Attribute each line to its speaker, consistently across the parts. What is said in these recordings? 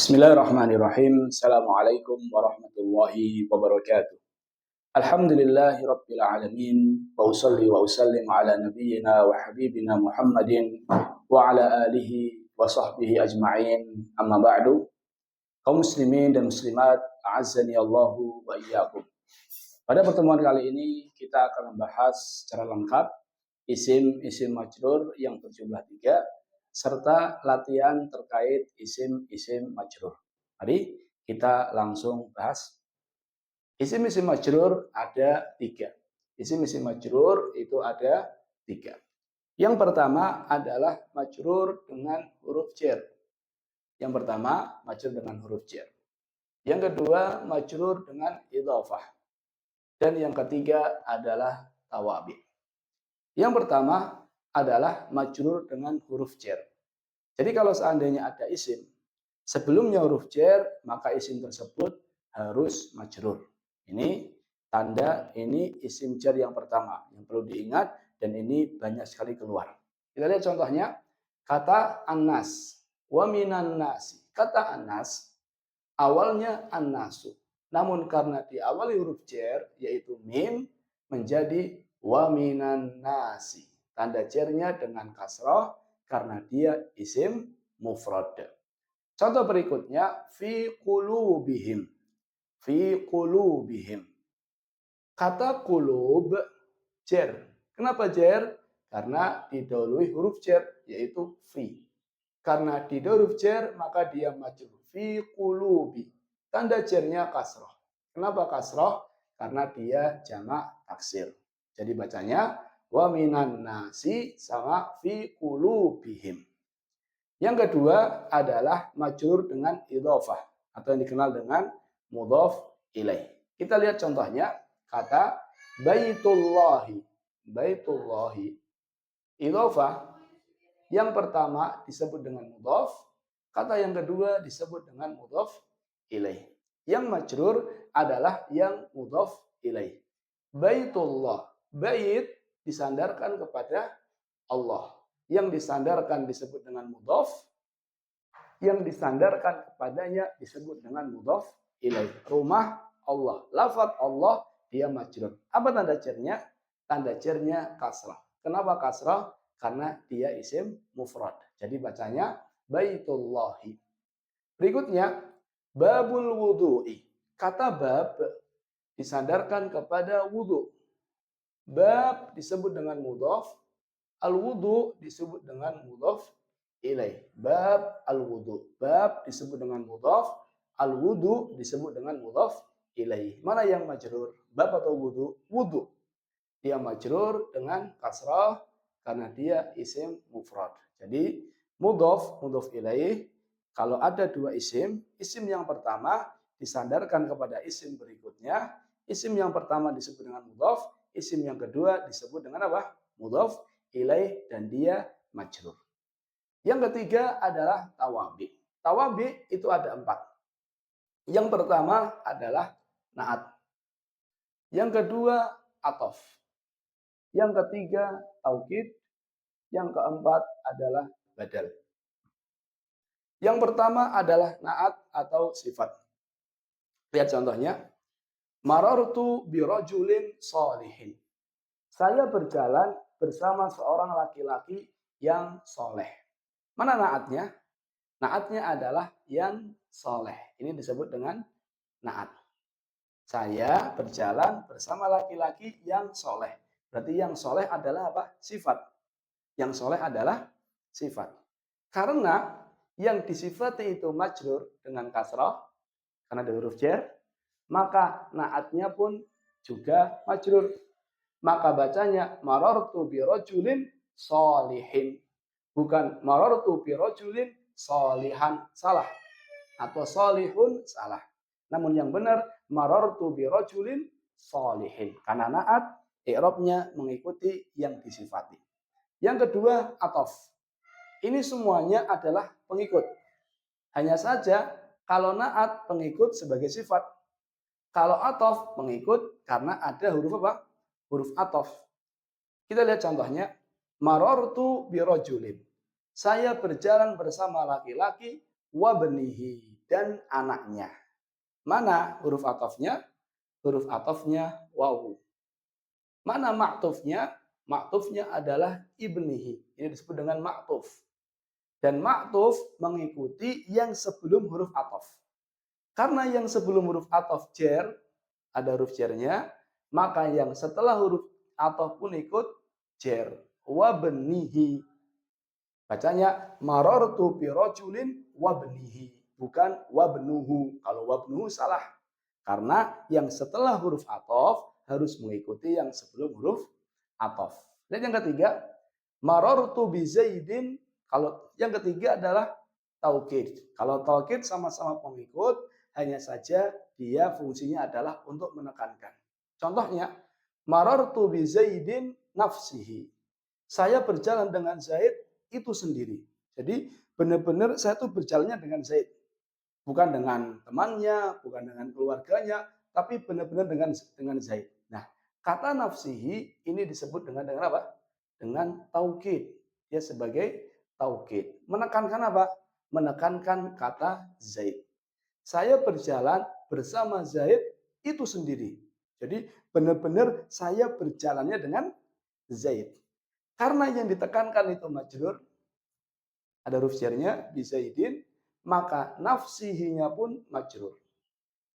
Speaker 1: Bismillahirrahmanirrahim. Assalamualaikum warahmatullahi wabarakatuh. Alhamdulillahi rabbil alamin. Wa usalli wa usallim ala nabiyyina wa habibina Muhammadin wa ala alihi wa sahbihi ajma'in. Amma ba'du. Kaum muslimin dan muslimat, a'azzani Allahu wa iyyakum. Pada pertemuan kali ini kita akan membahas secara lengkap isim majrur yang berjumlah 3 serta latihan terkait isim majrur. Mari kita langsung bahas. Isim majrur ada 3. Isim majrur itu ada 3. Yang pertama adalah majrur dengan huruf jar. Yang pertama majrur dengan huruf jar. Yang kedua majrur dengan idhofah. Dan yang ketiga adalah tawabi. Yang pertama adalah majrur dengan huruf jar. Jadi kalau seandainya ada isim, sebelumnya huruf jar, maka isim tersebut harus majrur. Ini tanda, ini isim jar yang pertama yang perlu diingat, dan ini banyak sekali keluar. Kita lihat contohnya, kata annas, wa minan nasi. Kata annas, awalnya annasu. Namun karena diawali huruf jar, yaitu mim, menjadi wa minan nasi. Tanda jarnya dengan kasrah karena dia isim mufrad. Contoh berikutnya, fi qulubihim. Fi qulubihim. Kata qulub jar. Kenapa jar? Karena didahului huruf jar, yaitu fi. Karena didahului huruf jar, maka dia majrur. Fi qulubi. Tanda jarnya kasrah. Kenapa kasrah? Karena dia jamak taksir. Jadi bacanya wa minan nasi sama fi qulubihim. Yang kedua adalah majrur dengan idhofah atau yang dikenal dengan mudhaf ilaih. Kita lihat contohnya, kata baitullahi. Baitullahi. Idhofah yang pertama disebut dengan mudhaf, kata yang kedua disebut dengan mudhaf ilaih. Yang majrur adalah yang mudhaf ilaih. Baitullah. Bait disandarkan kepada Allah. Yang disandarkan disebut dengan mudhaf, yang disandarkan kepadanya disebut dengan mudhaf ilaih. Rumah Allah. Lafaz Allah dia majrur. Apa tanda jarnya? Tanda jarnya kasrah. Kenapa kasrah? Karena dia isim mufrad. Jadi bacanya baitullahi. Berikutnya babul wudu'i. Kata bab disandarkan kepada wudu. Bab disebut dengan mudhaf, al-wudu disebut dengan mudhaf ilaih. Bab al-wudu. Bab disebut dengan mudhaf, al-wudu disebut dengan mudhaf ilaih. Mana yang majrur? Bab atau wudu? Wudu. Dia majrur dengan kasrah karena dia isim mufrad. Jadi mudhaf ilaih, kalau ada dua isim yang pertama disandarkan kepada isim berikutnya. Isim yang pertama disebut dengan mudhaf, isim yang kedua disebut dengan apa? Mudhaf ilaih, dan dia majrur. Yang ketiga adalah tawabi. Tawabi itu ada 4. Yang pertama adalah na'at. Yang kedua atof. Yang ketiga taukid. Yang keempat adalah badal. Yang pertama adalah na'at atau sifat. Lihat contohnya. Marartu birajulin sholihin. Saya berjalan bersama seorang laki-laki yang soleh. Mana naatnya? Naatnya adalah yang soleh. Ini disebut dengan naat. Saya berjalan bersama laki-laki yang soleh. Berarti yang soleh adalah apa? Sifat. Yang soleh adalah sifat. Karena yang disifati itu majrur dengan kasrah, karena ada huruf jar, maka naatnya pun juga majrur. Maka bacanya marartu birajulin sholihin. Bukan marartu birajulin sholihan. Salah. Atau sholihun. Salah. Namun yang benar marartu birajulin sholihin. Karena naat, i'rabnya mengikuti yang disifati. Yang kedua, atof. Ini semuanya adalah pengikut. Hanya saja kalau naat pengikut sebagai sifat. Kalau atof pengikut karena ada huruf apa? Huruf atof. Kita lihat contohnya. Marartu birajulin. Saya berjalan bersama laki-laki wabnihi, dan anaknya. Mana huruf atofnya? Huruf atofnya wawu. Mana ma'tufnya? Ma'tufnya adalah ibnihi. Ini disebut dengan ma'tuf. Dan ma'tuf mengikuti yang sebelum huruf atof. Karena yang sebelum huruf atof jer, ada huruf jernya, maka yang setelah huruf atof pun ikut jer. Wabnihi. Bacanya marartu bi rajulin wabnihi, bukan wabnuhu. Kalau wabnuhu salah. Karena yang setelah huruf atof harus mengikuti yang sebelum huruf atof. Dan yang ketiga, marartu bi Zaidin. Kalau yang ketiga adalah taukid. Kalau taukid sama-sama pengikut, hanya saja dia fungsinya adalah untuk menekankan. Contohnya, marartu bi Zaidin nafsihi. Saya berjalan dengan Zaid itu sendiri. Jadi benar-benar saya tuh berjalannya dengan Zaid. Bukan dengan temannya, bukan dengan keluarganya, tapi benar-benar dengan Zaid. Nah, kata nafsihi ini disebut dengan apa? Dengan taukid. Dia sebagai taukid. Menekankan apa? Menekankan kata Zaid. Saya berjalan bersama Zaid itu sendiri. Jadi benar-benar saya berjalannya dengan Zaid. Karena yang ditekankan itu majrur, ada huruf jarnya bi Zaidin, maka nafsihinya pun majrur.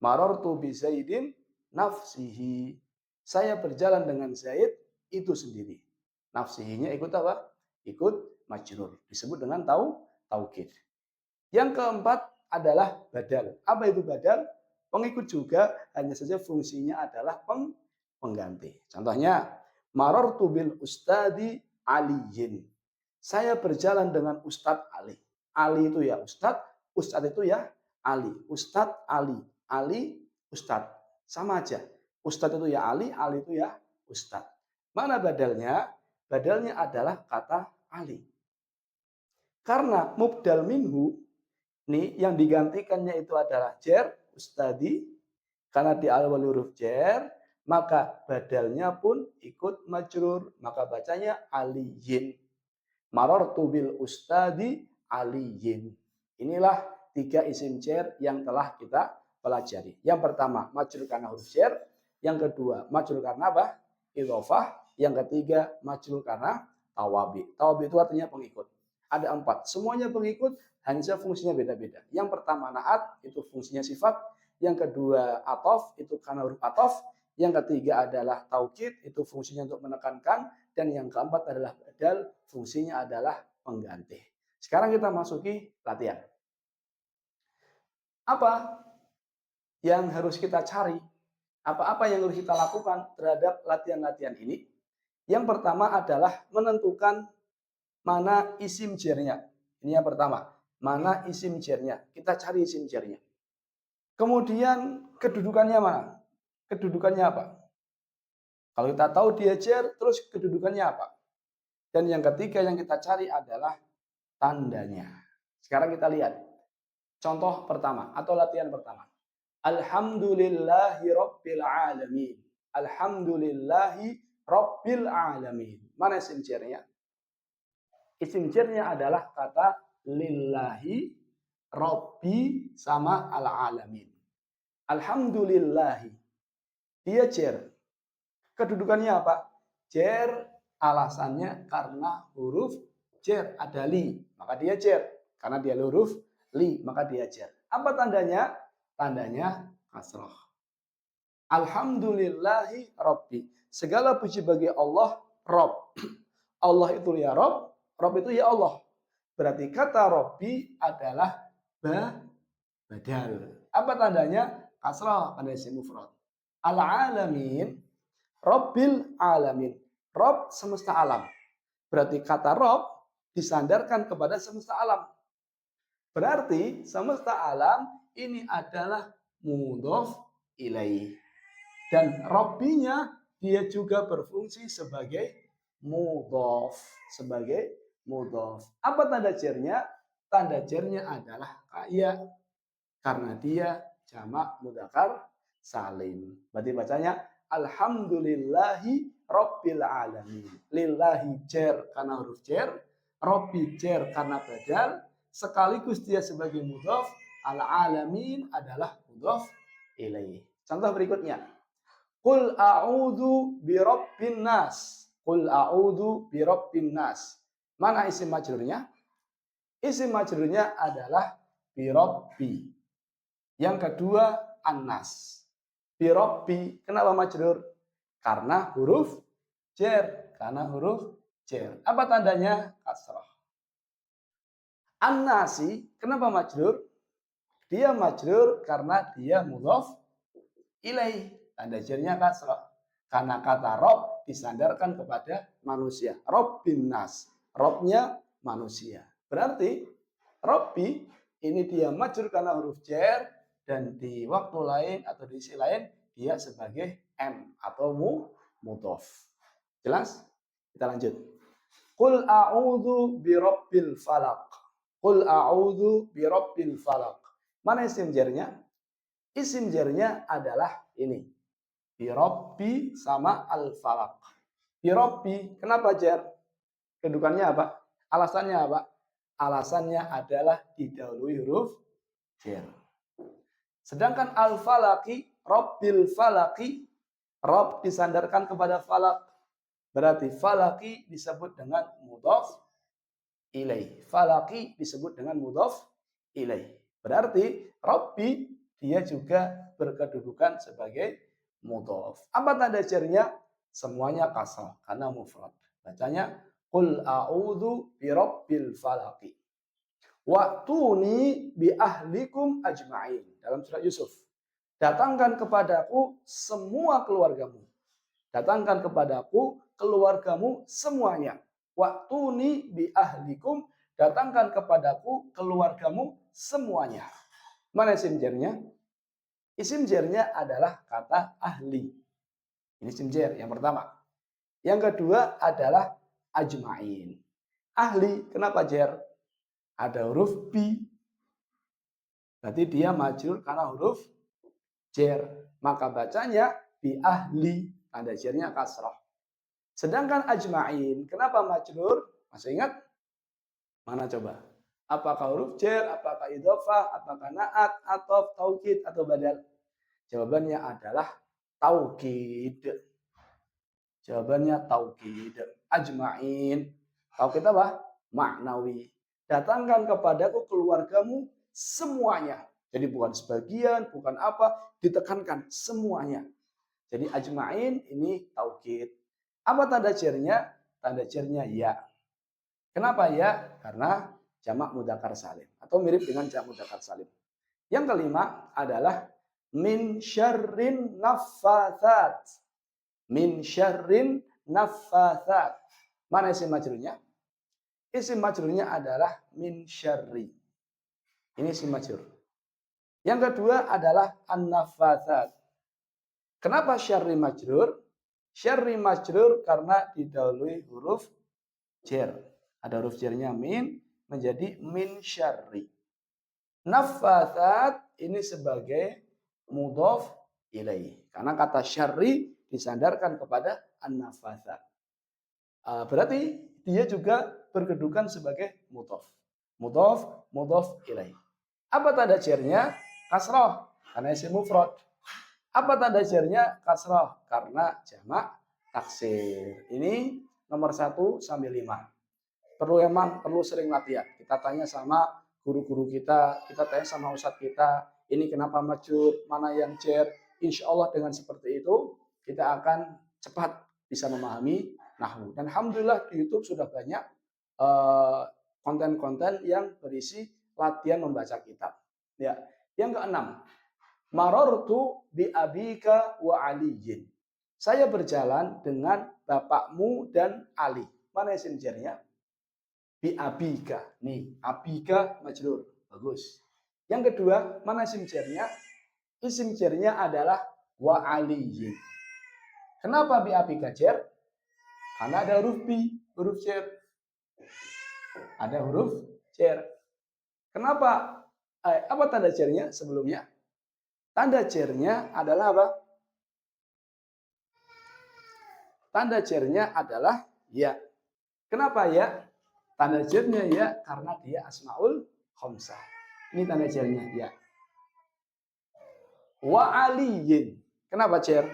Speaker 1: Marartu bi Zaidin nafsihi. Saya berjalan dengan Zaid itu sendiri. Nafsihinya ikut apa? Ikut majrur. Disebut dengan taukid. Yang keempat adalah badal. Apa itu badal? Pengikut juga, hanya saja fungsinya adalah pengganti. Contohnya, marartu bil ustadi aliyin. Saya berjalan dengan Ustadz Ali. Ali itu ya Ustadz, Ustadz itu ya Ali. Ustadz Ali, Ali Ustadz. Sama aja. Ustadz itu ya Ali itu ya Ustadz. Mana badalnya? Badalnya adalah kata Ali. Karena mubdal minhu, nih yang digantikannya itu adalah jer, ustadi. Karena di awal huruf jer, maka badalnya pun ikut majrur. Maka bacanya aliyin. Marartu bil ustadi aliyin. Inilah 3 isim jer yang telah kita pelajari. Yang pertama, majrur karena huruf jer. Yang kedua, majrur karena apa? Idhofah. Yang ketiga, majrur karena tawabi. Tawabi itu artinya pengikut. Ada 4. Semuanya pengikut, hanya fungsinya beda-beda. Yang pertama, naat, itu fungsinya sifat. Yang kedua, atof, itu karena huruf atof. Yang ketiga adalah taukid, itu fungsinya untuk menekankan. Dan yang keempat adalah badal, fungsinya adalah pengganti. Sekarang kita masuki latihan. Apa yang harus kita cari? Apa-apa yang harus kita lakukan terhadap latihan-latihan ini? Yang pertama adalah menentukan mana isim jernya. Ini yang pertama. Mana isim jernya? Kita cari isim jernya. Kemudian kedudukannya mana? Kedudukannya apa? Kalau kita tahu dia jer, terus kedudukannya apa? Dan yang ketiga yang kita cari adalah tandanya. Sekarang kita lihat. Contoh pertama atau latihan pertama. Alhamdulillahi rabbil alamin. Alhamdulillahi rabbil alamin. Mana isim jernya? Isim jernya adalah kata lillahi, rabbi, sama al-alamin. Alhamdulillahi. Dia jer. Kedudukannya apa? Jer, alasannya karena huruf jer. Ada li, maka dia jer. Karena dia huruf li, maka dia jer. Apa tandanya? Tandanya kasroh. Alhamdulillahi rabbi. Segala puji bagi Allah, Rabb. Allah itu ya Rabb, Rabb itu ya Allah. Berarti kata Rabbi adalah badal. Apa tandanya? Kasrah, tanda isim mufrad. Al-alamin, Rabbil alamin. Rabb semesta alam. Berarti kata Rabb disandarkan kepada semesta alam. Berarti semesta alam ini adalah mudhof ilaih. Dan Rabbinya dia juga berfungsi sebagai mudhof. Sebagai mudhof. Apa tanda jernya? Tanda jernya adalah kaya. Karena dia jamak mudzakkar salim. Berarti bacanya alhamdulillahi rabbil alamin. Lillahi jer karena huruf jer, rabbi jer karena badal, sekaligus dia sebagai mudhof, Al-alamin adalah mudhaf ilaih. Contoh berikutnya. Qul a'udzu birabbin nas. Qul a'udzu birabbin nas. Mana isim majrurnya? Isim majrurnya adalah birabbi. Yang kedua an-nas. Birabbi. Kenapa majrur? Karena huruf jar. Karena huruf jar. Apa tandanya? Kasrah. An-nasi. Kenapa majrur? Dia majrur karena dia mudhaf ilaih. Tanda jarnya kasrah. Karena kata rob disandarkan kepada manusia. Rob bin nas. Robnya manusia. Berarti Robbi ini dia majrur karena huruf jar. Dan di waktu lain atau di isi lain dia sebagai M atau mudhaf. Jelas? Kita lanjut. Qul a'udzu birabbil falaq. Qul a'udzu birabbil falaq. Mana isim jarnya? Isim jarnya adalah ini. Birabbi sama al-falaq. Birabbi, kenapa jar? Kedudukannya apa? Alasannya apa? Alasannya adalah didahului huruf jar. Sedangkan al-falaqi, rabbil falaqi, Rob disandarkan kepada falak. Berarti falaki disebut dengan mudhaf ilaih. Falaki disebut dengan mudhaf ilaih. Berarti Rabbi dia juga berkedudukan sebagai mudhaf. Apa tanda jarnya? Semuanya kasrah karena mufrad. Bacanya qul a'udzu birabbil falaqi. Wa'tuni bi ahlikum ajma'in. Dalam surat Yusuf. Datangkan kepadaku semua keluargamu. Datangkan kepadaku keluargamu semuanya. Wa'tuni bi ahlikum. Datangkan kepadaku keluargamu semuanya. Mana isim jarnya? Isim jarnya adalah kata ahli. Ini isim jar yang pertama. Yang kedua adalah ajma'in. Ahli, kenapa jar? Ada huruf bi. Berarti dia majrur karena huruf jar. Maka bacanya bi ahli. Tanda jarnya kasrah. Sedangkan ajma'in, kenapa majrur? Masih ingat? Mana coba? Apakah huruf jar, apakah idhofah, apakah na'at, atau taukid, atau badal? Jawabannya adalah taukid. Jawabannya taukid. Ajma'in. Taukid apa? Maknawi. Datangkan kepadaku keluargamu semuanya. Jadi bukan sebagian, bukan apa, ditekankan semuanya. Jadi ajma'in ini taukid. Apa tanda jarnya? Tanda jarnya ya. Kenapa ya? Karena jamak mudzakkar salim atau mirip dengan jamak mudzakkar salim. Yang kelima adalah min syarrin naffatsat. Min syarrin naffatsat. Mana isim majrurnya? Isim majrurnya adalah min syarri. Ini isim majrur. Yang kedua adalah an-naffatsat. Kenapa syarri majrur? Syarri majrur karena didahului huruf jar. Ada huruf jarnya min menjadi min syarri. Naffatsat ini sebagai mudhaf ilaih. Karena kata syarri disandarkan kepada an-naffatsat. Berarti dia juga berkedudukan sebagai mudhaf. Mudhaf ilaih. Apa tanda jarnya? Kasrah. Karena isim mufrad. Apa tanda jarnya? Kasrah. Karena jamak taksir. Ini nomor 1 sampai 5. Perlu sering latihan. Kita tanya sama guru-guru kita tanya sama ustadz kita, ini kenapa majrur, mana yang jar. Insya Allah dengan seperti itu, kita akan cepat bisa memahami nahwu. Dan alhamdulillah di YouTube sudah banyak konten-konten yang berisi latihan membaca kitab. Ya. Yang keenam, marartu bi abika wa aliyin. Saya berjalan dengan bapakmu dan Ali. Mana isim jarnya? Bi abika. Nih, abika majrur. Bagus. Yang kedua, mana isim jarnya? Isim jarnya adalah wa aliyin. Kenapa bi abika jar? Karena ada huruf bi, huruf jar. Ada huruf jar. Kenapa? Apa tanda jarnya sebelumnya? Tanda jarnya adalah apa? Tanda jarnya adalah ya. Kenapa ya? Tanda jarnya ya karena dia asmaul khamsah. Ini tanda cernya, ya. Wa aliyin. Kenapa cer?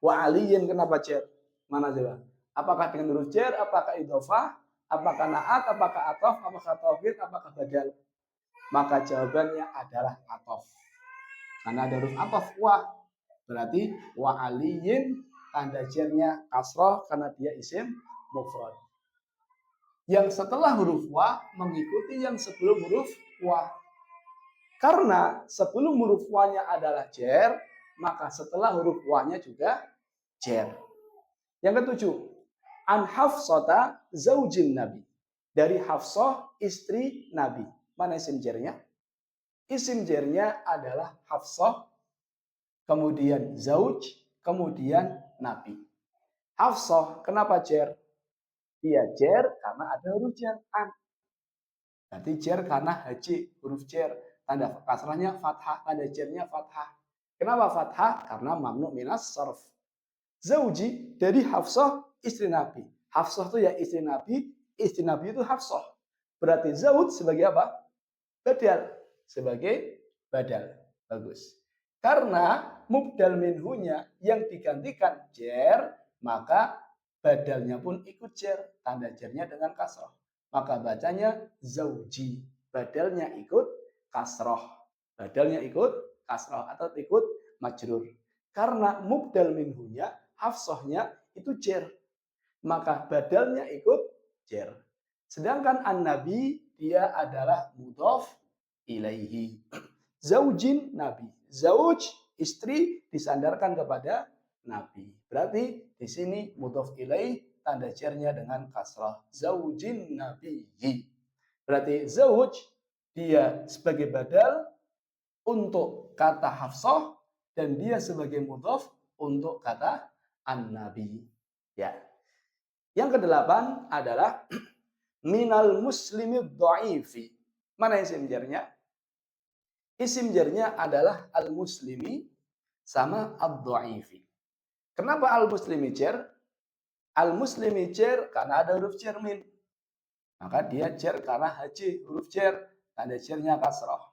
Speaker 1: Wa aliyin kenapa cer? Mana coba? Apakah dengan huruf cer? Apakah idhofah? Apakah na'at? Apakah atof? Apakah taufid? Apakah badal? Maka jawabannya adalah atof. Karena ada huruf atof wa. Berarti wa aliyin tanda cernya kasroh karena dia isim mufrad. Yang setelah huruf wa mengikuti yang sebelum huruf wa. Karena sebelum huruf wa-nya adalah jer, maka setelah huruf wa-nya juga jer. Yang ketujuh, an Hafsata zaujin Nabi. Dari Hafsah istri Nabi. Mana isim jernya? Isim jernya adalah Hafsah, kemudian zauj, kemudian Nabi. Hafsah, kenapa jer? Dia jer karena ada huruf jer an. Berarti jer karena haji, huruf jer. Tanda kasrahnya fathah, tanda jernya fathah. Kenapa fathah? Karena mamnu minas sarf. Zauji dari Hafsah istri Nabi. Hafsah itu ya istri Nabi itu Hafsah. Berarti zauj sebagai apa? Badal. Sebagai badal. Bagus. Karena mubdal minhunya yang digantikan jer, maka badalnya pun ikut jer. Tanda jernya dengan kasrah. Maka bacanya zauji. Badalnya ikut kasrah. Badalnya ikut kasrah atau ikut majrur. Karena mubdal minhunya, hafsahnya itu jer. Maka badalnya ikut jer. Sedangkan an-nabi dia adalah mudhaf ilaihi. Zaujin nabi. Zauj istri disandarkan kepada nabi. Berarti di sini mudhaf ilaih tanda jernya dengan kasrah. Zaujin nabiyyi. Berarti zauj dia sebagai badal untuk kata Hafsah dan dia sebagai mudhaf untuk kata an-nabi. Ya. Yang kedelapan adalah minal muslimi dha'ifi. Mana isim jarnya? Isim jarnya adalah al-muslimi sama ad-dha'ifi. Kenapa al-muslimi jar? Al-muslimi jar karena ada huruf jar min. Maka dia jar karena haji, huruf jar, tanda jarnya kasrah.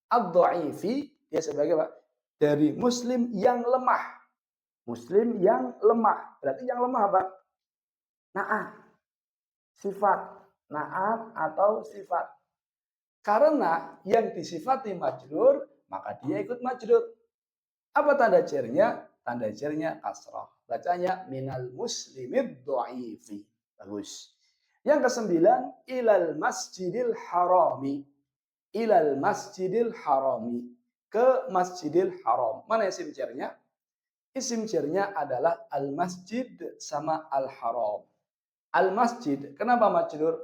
Speaker 1: Ad-dha'ifi dia sebagai apa? Dari muslim yang lemah. Muslim yang lemah. Berarti yang lemah apa? Na'at. Sifat. Na'at atau sifat. Karena yang disifati majrur, maka dia ikut majrur. Apa tanda jarnya? Tanda jarnya kasrah. Bacanya minal muslimid dha'ifi. Bagus. Yang kesembilan, ilal masjidil harami. Ilal masjidil harami. Ke masjidil haram. Mana isim jarnya? Isim jarnya adalah al-masjid sama al-haram. Al-masjid, kenapa majrur?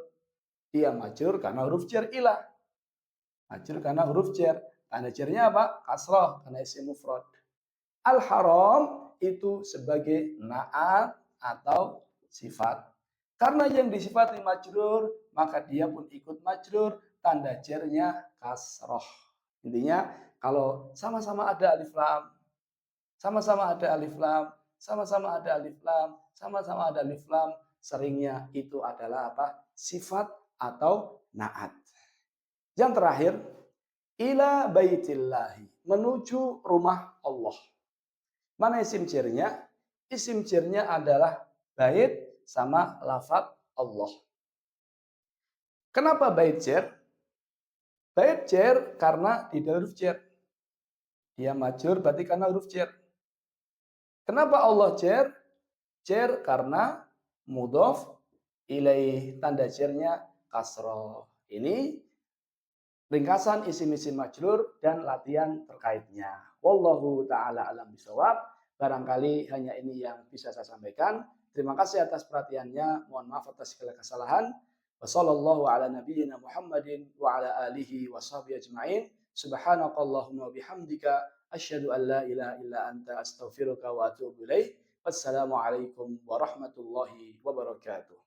Speaker 1: Dia majrur karena huruf jar ilah. Majrur karena huruf jar. Tanda jarnya apa? Kasrah karena isim mufrad. Al-haram itu sebagai na'at atau sifat. Karena yang disifati majrur, maka dia pun ikut majrur, tanda jarnya kasrah. Intinya kalau sama-sama ada alif lam, sama-sama ada alif lam, sama-sama ada alif lam, sama-sama ada alif lam, seringnya itu adalah apa? Sifat atau na'at. Yang terakhir, ila baitillahi, menuju rumah Allah. Mana isim jarnya? Isim jarnya adalah bait sama lafaz Allah. Kenapa bait jar? Bait jar karena tidak huruf jar. Dia majrur berarti karena huruf jar. Kenapa Allah jar? Jar karena mudhaf ilaih, tanda jarnya kasrah. Ini ringkasan isim-isim majrur dan latihan terkaitnya. Wallahu taala alam bisawab. Barangkali hanya ini yang bisa saya sampaikan. Terima kasih atas perhatiannya. Mohon maaf atas segala kesalahan. Wassallallahu ala nabiyyina Muhammadin wa ala alihi wa sahbihi ajma'in. Subhanakallahumma bihamdika asyhadu an la ilaha illa anta astaghfiruka wa atubu ilaik. Wassalamualaikum warahmatullahi wabarakatuh.